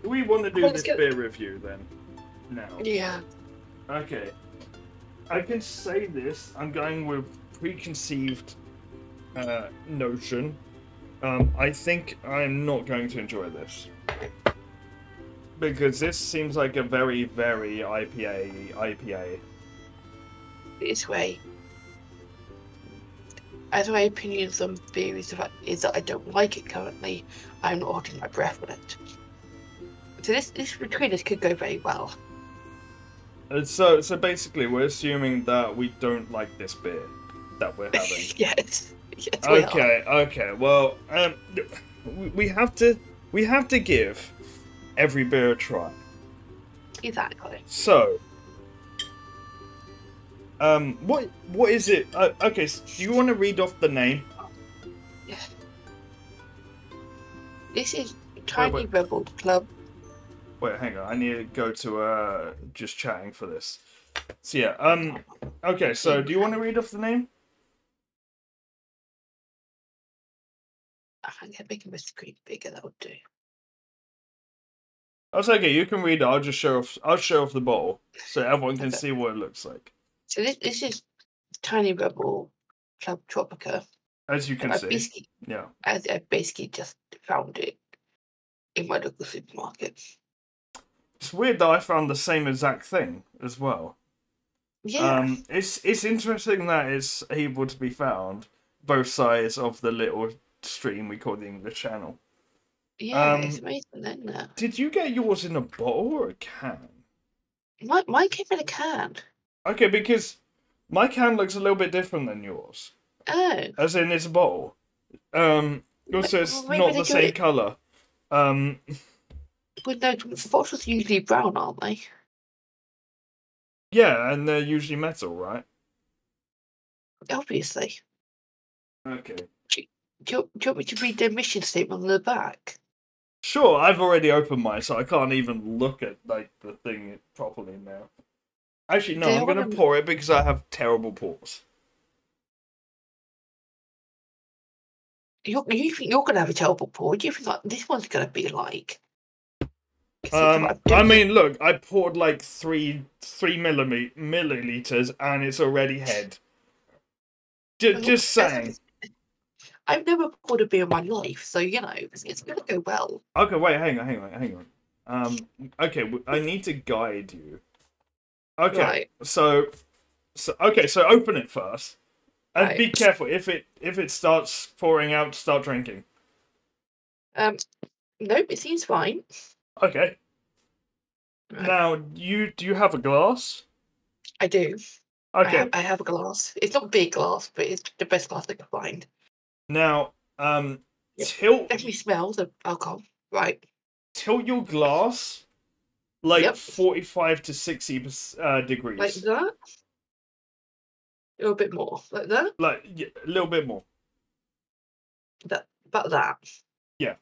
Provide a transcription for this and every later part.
we want to do this beer review then? Now. Yeah. Okay. I can say this. I'm going with preconceived notion. I think I'm not going to enjoy this. Because this seems like a very, very IPA. This way. As my opinions on beer is that I don't like it currently, I'm not holding my breath on it. So this between us could go very well. So basically, we're assuming that we don't like this beer that we're having. Yes. Okay. Well, we have to give every beer a try. Exactly. So, what is it? Okay, so do you want to read off the name? Yeah. This is Tiny Rebel Club. Wait, hang on. I need to go to just chatting for this. So yeah. Okay. So, do you want to read off the name? I can't make my screen bigger. That would do. That's okay. You can read it. I'll just show off. I'll show off the bottle so everyone can see what it looks like. So this is Tiny Rebel Club Tropica. As you can see. Yeah. I basically just found it in my local supermarket. It's weird that I found the same exact thing as well. Yeah. It's interesting that it's able to be found both sides of the little stream we call the English Channel. Yeah, it's amazing, isn't it? Did you get yours in a bottle or a can? Mine came in a can. Okay, because my can looks a little bit different than yours. Oh. As in, it's a bottle. Also, it's not the same colour. But no, bottles are usually brown, aren't they? Yeah, and they're usually metal, right? Obviously. Okay. Do you want me to read the mission statement on the back? Sure, I've already opened mine, so I can't even look at the thing properly now. Actually, no, I'm going to pour it because I have terrible pores. You think you're going to have a terrible pour? Do you think this one's going to be like? I mean, look, I poured like 3 milliliters, and it's already head. Just saying. I've never poured a beer in my life, so you know it's going to go well. Okay, wait, hang on. Okay, I need to guide you. Okay, right. so open it first, and be careful if it starts pouring out. Start drinking. Nope, it seems fine. Okay. Right. Now, do you have a glass? I do. Okay. I have a glass. It's not a big glass, but it's the best glass I can find. Now, tilt. Definitely smells of alcohol. Right. Tilt your glass like 45 to 60 degrees. Like that? A little bit more. Like that? Like a little bit more. About that. Yeah.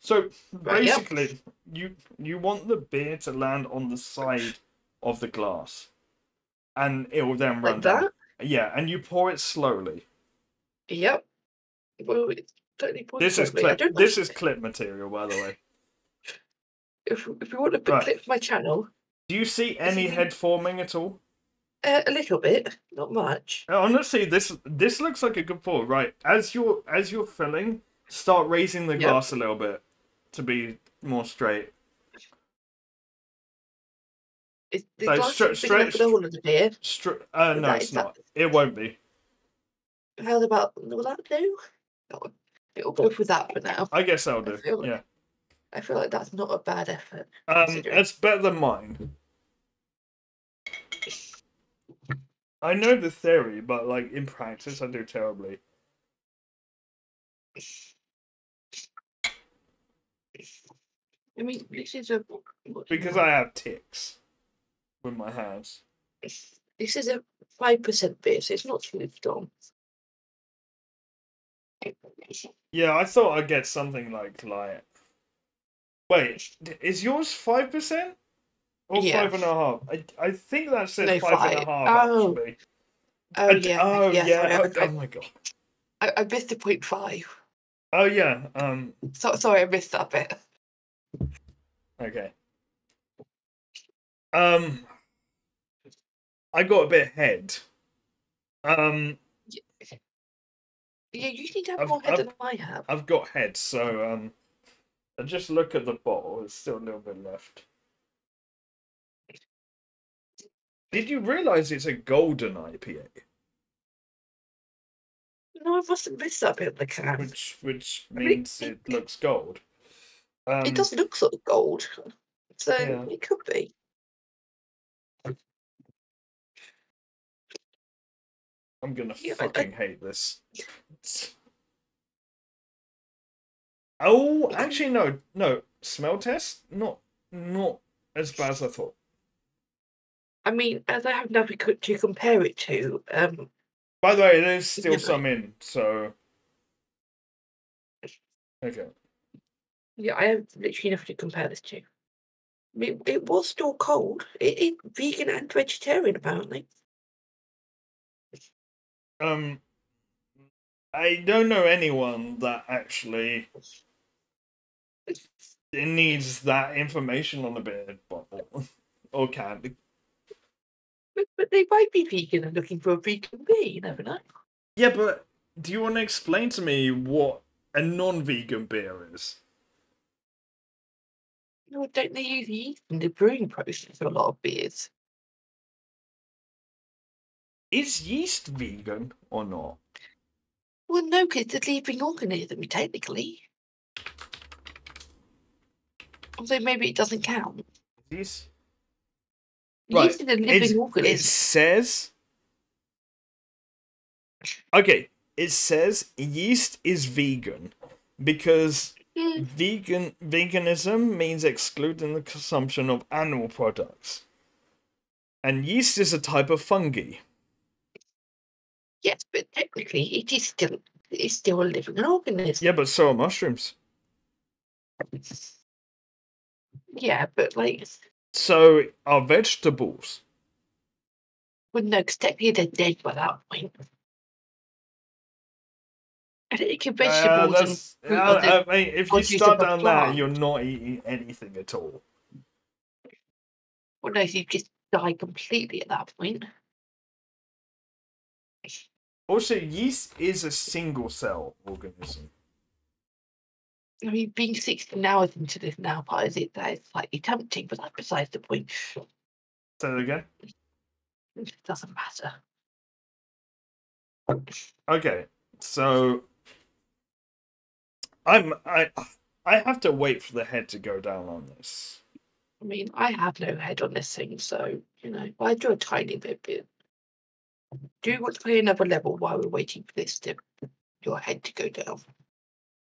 So basically, you want the beer to land on the side of the glass, and it will then run down. Yeah, and you pour it slowly. Yep. Well, it's totally this is clip material, by the way. If you want to put clip for my channel. Do you see any head forming at all? A little bit, not much. Honestly, this looks like a good pour. Right, as you're filling, start raising the glass a little bit to be more straight. Is the glass straight for the whole of the beer? No, it's not. It won't be. How about will that do? It'll go for that for now. I guess that'll do. Yeah. I feel like that's not a bad effort. It's better than mine. I know the theory, but like in practice, I do terribly. I mean, this is because I have tics with my hands. This is a 5% beer, so it's not too strong. Yeah, I thought I'd get something like light. Wait, is yours 5%? Or 5.5? I think that says 5.5 actually. Oh yeah. Oh yeah. Oh my god. I missed the 0.5. Oh yeah. Sorry, I missed that bit. Okay. I got a bit ahead. Yeah, you need to have more head than I have. I've got head, so I just look at the bottle. There's still a little bit left. Did you realise it's a golden IPA? No, I must have missed that bit of the can. Which means it looks gold. It does look sort of gold, so yeah. it could be. I'm gonna fucking hate this. Oh, actually, no. Smell test, not as bad as I thought. I mean, as I have nothing to compare it to. By the way, there's still some in, so okay. Yeah, I have literally nothing to compare this to. I mean, it was still cold. It's vegan and vegetarian, apparently. I don't know anyone that actually needs that information on a beer bottle or can. But they might be vegan and looking for a vegan beer. You never know. Yeah, but do you want to explain to me what a non-vegan beer is? No, don't they use yeast in the brewing process for a lot of beers? Is yeast vegan or not? Well, no, because it's a living organism, technically. Although maybe it doesn't count. Yeast? Yeast is a living organism. It says... Okay, it says yeast is vegan because veganism means excluding the consumption of animal products. And yeast is a type of fungi. Yes, but technically it's still a living organism. Yeah, but so are mushrooms. Yeah, but like... So are vegetables. Well, no, because technically they're dead by that point. I think vegetables and fruit I mean, if you start down that, you're not eating anything at all. Well, no, you just die completely at that point. Also, yeast is a single-cell organism. I mean, being 16 hours into this now part is slightly tempting, but that's besides the point. Say that again? It doesn't matter. Okay, so I have to wait for the head to go down on this. I mean, I have no head on this thing, so I do a tiny bit. Do you want to play another level while we're waiting for your head to go down?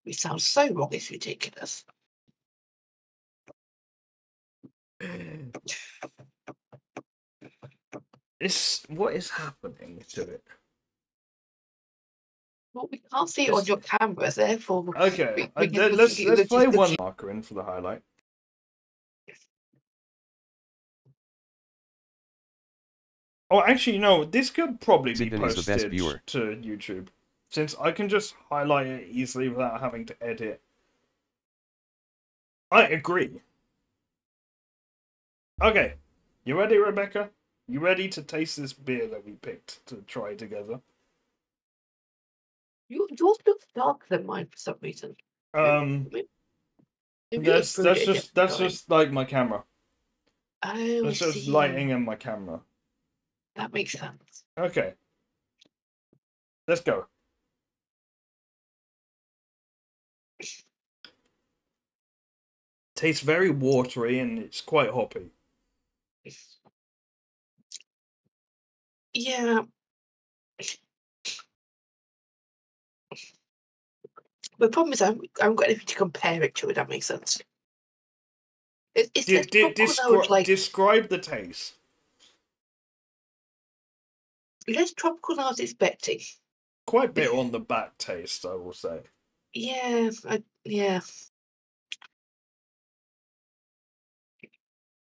It sounds so wrong, it's ridiculous. What is happening to it? Well, we can't see it on your camera, therefore. Okay, let's play one marker in for the highlight. Oh, actually, no. This could probably be posted to YouTube, since I can just highlight it easily without having to edit. I agree. Okay, you ready, Rebecca? You ready to taste this beer that we picked to try together? Yours looks darker than mine for some reason. That's just like my camera. Oh, that's just lighting in my camera. That makes sense. Okay. Let's go. Tastes very watery and it's quite hoppy. Yeah. The problem is I haven't got anything to compare it to, if that makes sense. Describe the taste. Less tropical than I was expecting. Quite a bit on the back taste, I will say. Yeah, yeah.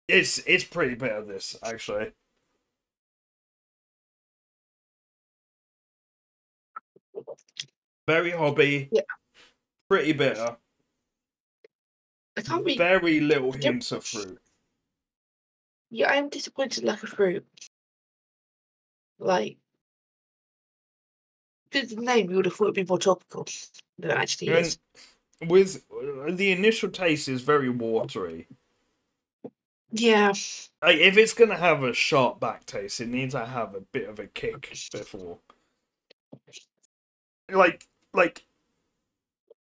It's pretty bitter, this, actually. Very hobby. Yeah. Pretty bitter. I can't really. Very little hints of fruit. Yeah, I am disappointed lack of fruit. Like, the name, you would have thought it'd be more topical than it actually is. With the initial taste is very watery. Yeah. Like, if it's gonna have a sharp back taste, it needs to have a bit of a kick before. Like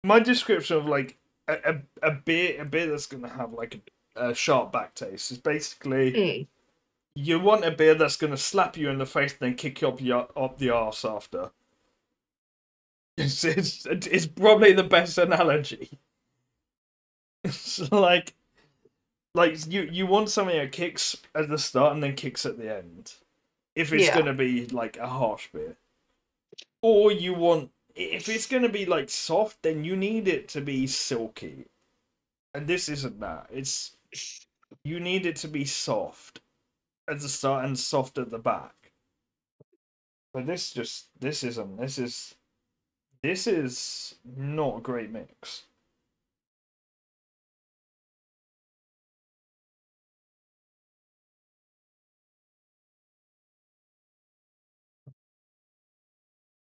my description of like a beer that's gonna have like a sharp back taste is basically you want a beer that's gonna slap you in the face and then kick you up the arse after. It's probably the best analogy. like you want something that kicks at the start and then kicks at the end. If it's gonna be like a harsh beer. Or you want, if it's gonna be like soft, then you need it to be silky. And this isn't that. You need it to be soft at the start and soft at the back. But this isn't. This is not a great mix.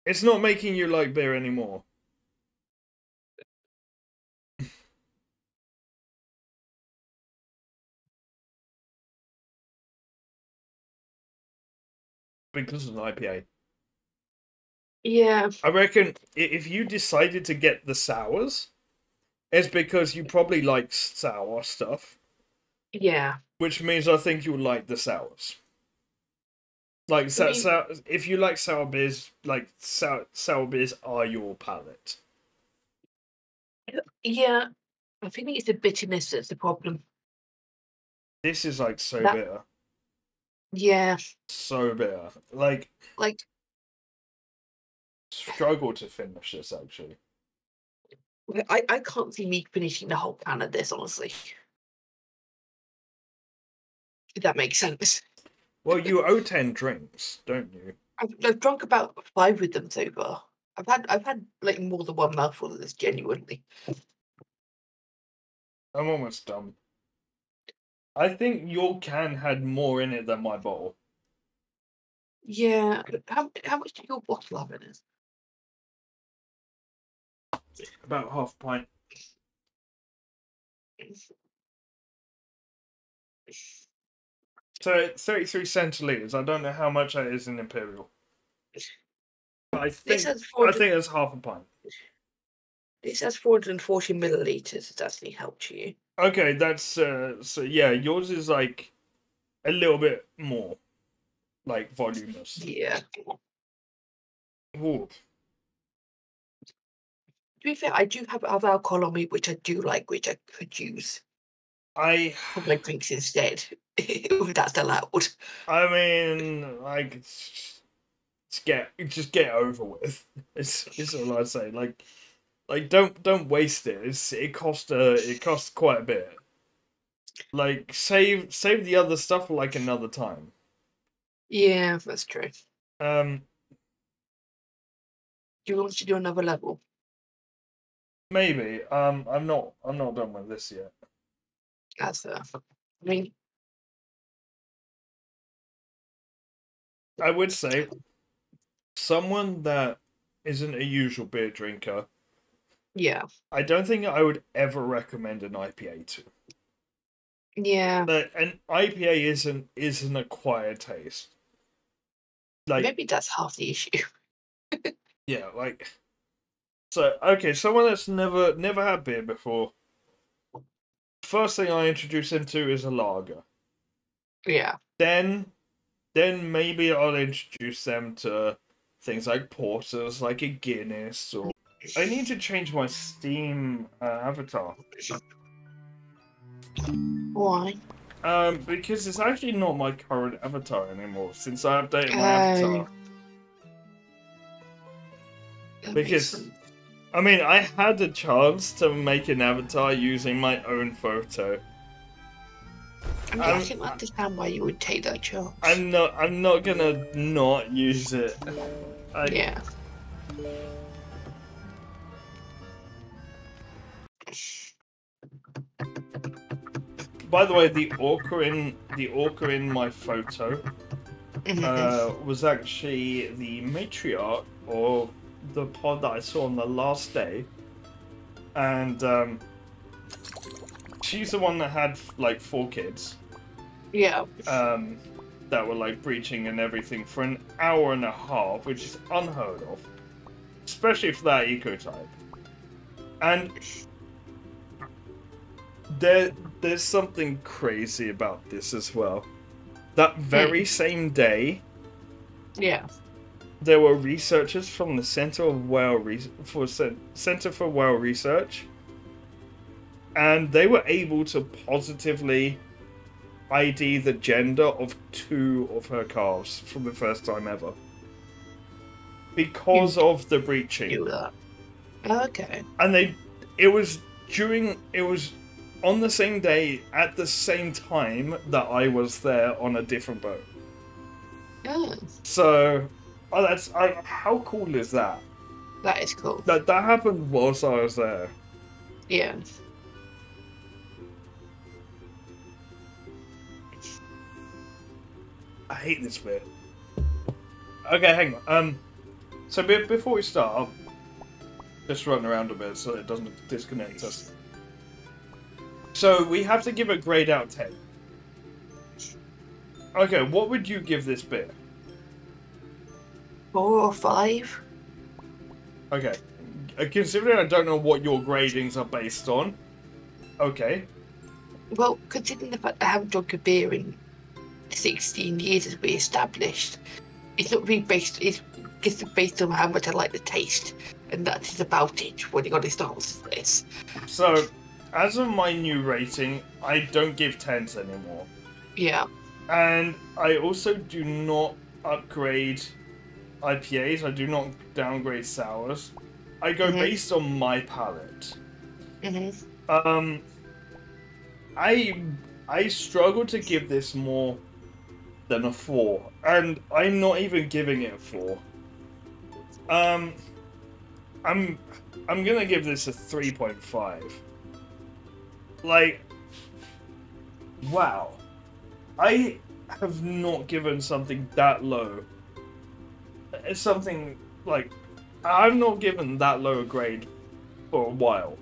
It's not making you like beer anymore. Because of an IPA. Yeah. I reckon if you decided to get the sours, it's because you probably like sour stuff. Yeah. Which means I think you'll like the sours. Like, if you like sour beers, like, sour beers are your palate. Yeah. I think it's the bitterness that's the problem. This is, like, so bitter. Yeah. So bitter. Like... Struggle to finish this, actually. I can't see me finishing the whole can of this, honestly. If that makes sense. Well, you owe 10 drinks, don't you? I've drunk about 5 with them so far. I've had like more than one mouthful of this, genuinely. I'm almost done. I think your can had more in it than my bottle. Yeah. How much do your bottle have in it? About half a pint. So 33 centiliters. I don't know how much that is in Imperial. But I think that's half a pint. This has 440 milliliters. If that's any help to you? Okay, that's so yeah. Yours is like a little bit more, like voluminous. Yeah. Ooh. To be fair, I do have other alcohol on me, which I do like, which I could use. For my drinks instead, if that's allowed. I mean, like, just get it over with. It's all I say. Like don't waste it. It costs quite a bit. Like save the other stuff for like another time. Yeah, that's true. Do you want to do another level? Maybe. I'm not done with this yet. That's I mean, I would say someone that isn't a usual beer drinker. Yeah. I don't think I would ever recommend an IPA to. Yeah. An IPA is an acquired taste. Like, maybe that's half the issue. Yeah, like, so okay, someone that's never had beer before. First thing I introduce them to is a lager. Yeah. Then maybe I'll introduce them to things like porters, like a Guinness, or I need to change my Steam avatar. Why? Because it's actually not my current avatar anymore since I updated my avatar. Because, I mean, I had a chance to make an avatar using my own photo. I mean, I can understand why you would take that chance. I'm not gonna not use it. Yeah. by the way, the orca in my photo was actually the matriarch of the pod that I saw on the last day, and she's the one that had like 4 kids. Yeah. That were like breaching and everything for an hour and a half, which is unheard of, especially for that eco-type. And there's something crazy about this as well. That very same day, yeah, there were researchers from the Center for Whale Research, and they were able to positively ID the gender of 2 of her calves for the first time ever because of the breaching. Do that. Okay. And it was on the same day at the same time that I was there on a different boat. Oh. So, how cool is that? That is cool. That happened whilst I was there. Yeah. I hate this bit. Okay, hang on. So before we start, I'll just run around a bit so it doesn't disconnect us. So we have to give a grade out of 10. Okay, what would you give this bit? 4 or 5. Okay. Considering I don't know what your gradings are based on. Okay. Well, considering the fact I haven't drunk a beer in 16 years as we established, it's not really it's just based on how much I like the taste, and that is about it when you honest answer this. So, as of my new rating, I don't give 10s anymore. Yeah. And I also do not upgrade IPAs, I do not downgrade sours. I go based on my palate. I struggle to give this more than a 4, and I'm not even giving it a 4. I'm gonna give this a 3.5. Like, wow, I have not given something that low. It's something like I've not given that low a grade for a while.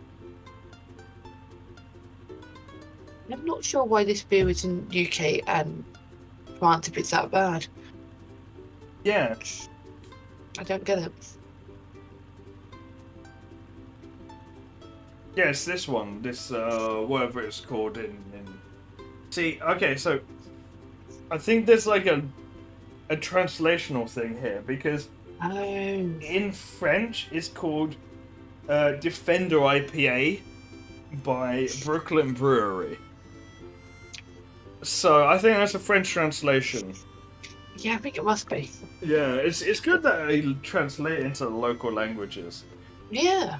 I'm not sure why this beer is in UK and France if it's that bad. Yeah. I don't get it. Yes, this one. This, whatever it's called in... See, okay, so... I think there's like a translational thing here, because... in French, it's called Defender IPA by Brooklyn Brewery. So, I think that's a French translation. Yeah, I think it must be. Yeah, it's good that they translate into local languages. Yeah.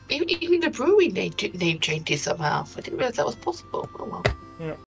Even the brewery name changes somehow. I didn't realise that was possible. Oh well. Yeah.